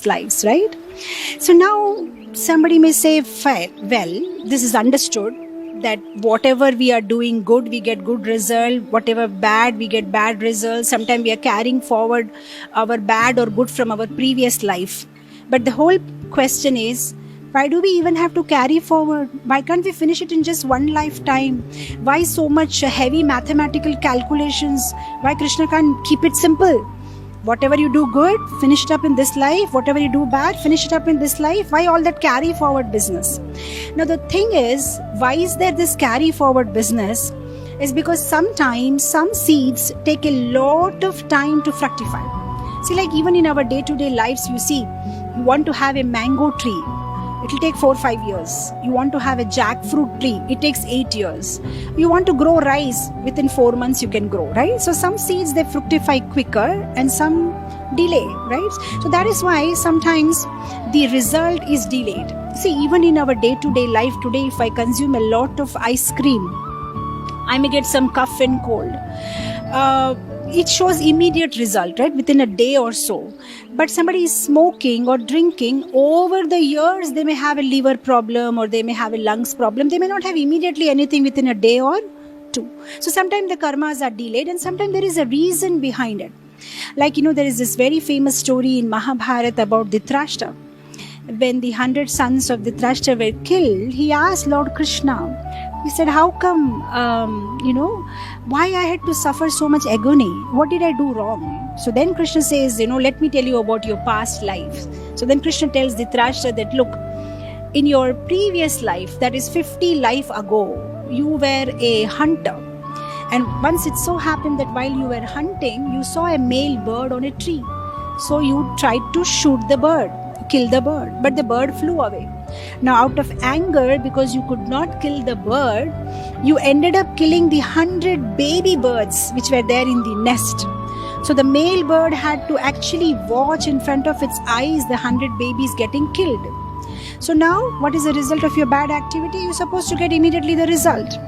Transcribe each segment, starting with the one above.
past lives, right? So now somebody may say, well, this is understood that whatever we are doing good, we get good result. Whatever bad, we get bad results. Sometimes we are carrying forward our bad or good from our previous life. But the whole question is, why do we even have to carry forward? Why can't we finish it in just one lifetime? Why so much heavy mathematical calculations? Why Krishna can't keep it simple? Whatever you do good, finish it up in this life. Whatever you do bad, finish it up in this life. Why all that carry forward business? Now the thing is, why is there this carry forward business? Is because sometimes some seeds take a lot of time to fructify. See, like even in our day-to-day lives, you see, you want to have a mango tree. It will take 4 or 5 years. You want to have a jackfruit tree. It takes 8 years. You want to grow rice. Within 4 months you can grow, right? So some seeds, they fructify quicker and some delay, right? So that is why sometimes the result is delayed. See, even in our day-to-day life today, if I consume a lot of ice cream, I may get some cough and cold. It shows immediate result, right? Within a day or so. But somebody is smoking or drinking, over the years they may have a liver problem or they may have a lungs problem. They may not have immediately anything within a day or two. So sometimes the karmas are delayed and sometimes there is a reason behind it. Like, there is this very famous story in Mahabharata about Dhritarashtra. When the 100 sons of Dhritarashtra were killed, he asked Lord Krishna, he said, how come, why I had to suffer so much agony? What did I do wrong? So then Krishna says, let me tell you about your past lives. So then Krishna tells Dhritarashtra that, look, in your previous life, that is 50 life ago, you were a hunter. And once it so happened that while you were hunting, you saw a male bird on a tree. So you tried to shoot the bird, kill the bird, but the bird flew away. Now out of anger, because you could not kill the bird, you ended up killing the 100 baby birds which were there in the nest. So the male bird had to actually watch in front of its eyes the 100 babies getting killed. So now what is the result of your bad activity? You're supposed to get immediately the result.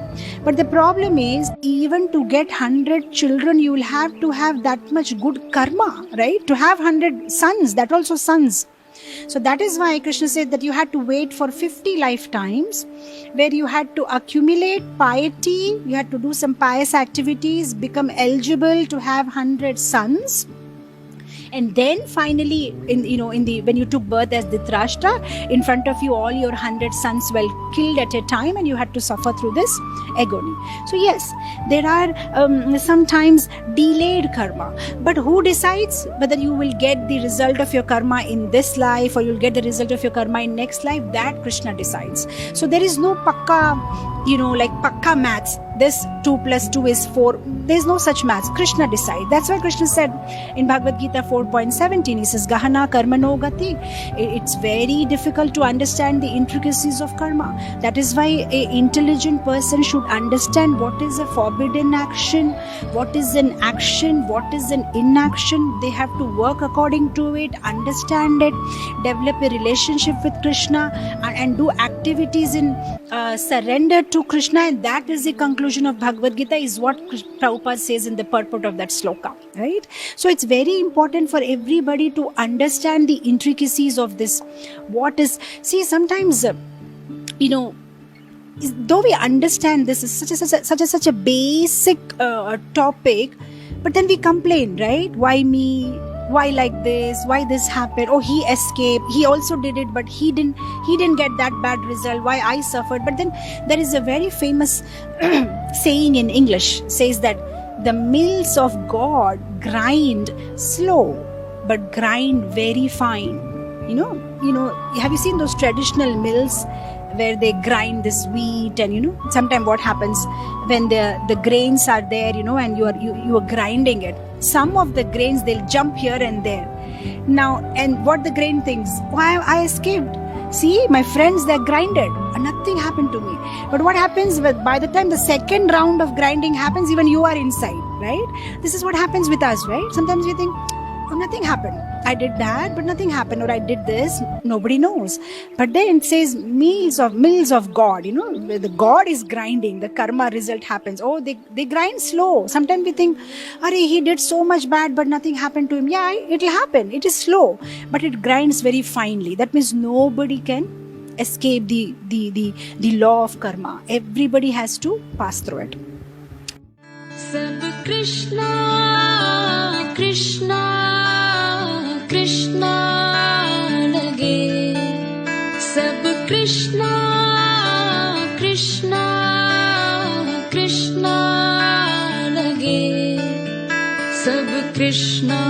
But the problem is, even to get 100 children, you will have to have that much good karma, right? To have 100 sons, that also sons. So that is why Krishna said that you had to wait for 50 lifetimes, where you had to accumulate piety, you had to do some pious activities, become eligible to have 100 sons. And then finally, when you took birth as Dhritarashtra, in front of you all your 100 sons were killed at a time, and you had to suffer through this agony. So yes, there are sometimes delayed karma, but who decides whether you will get the result of your karma in this life or you'll get the result of your karma in next life? That Krishna decides. So there is no pakka, like pakka maths. This 2 + 2 is 4. There's no such maths. Krishna decides. That's why Krishna said in Bhagavad Gita 4.17, he says, Gahana karmano gati. It's very difficult to understand the intricacies of karma. That is why an intelligent person should understand what is a forbidden action, what is an action, what is an inaction. They have to work according to it, understand it, develop a relationship with Krishna, and do activities in surrender to Krishna. And that is the conclusion of Bhagavad Gita, is what Prabhupada says in the purport of that sloka, right? So it's very important for everybody to understand the intricacies of this. Sometimes, though we understand this is such a basic topic, but then we complain, right? Why me? Why like this? Why this happened? Oh, he escaped. He also did it, but he didn't get that bad result. Why I suffered? But then there is a very famous saying in English, says that the mills of God grind slow, but grind very fine. Have you seen those traditional mills where they grind this wheat, and sometimes what happens when the grains are there, and you are grinding it, some of the grains, they'll jump here and there. Now, and what the grain thinks, why I escaped? See, my friends, they're grinded and nothing happened to me. But what happens by the time the second round of grinding happens, even you are inside, right? This is what happens with us, right? Sometimes we think, nothing happened. I did that, but nothing happened. Or I did this, nobody knows. But then it says mills of God. Where the God is grinding, the karma result happens. Oh, they grind slow. Sometimes we think, he did so much bad, but nothing happened to him. Yeah, it'll happen. It is slow, but it grinds very finely. That means nobody can escape the law of karma. Everybody has to pass through it. सब कृष्णा कृष्णा कृष्णा लगे, सब कृष्णा कृष्णा कृष्णा लगे, सब कृष्णा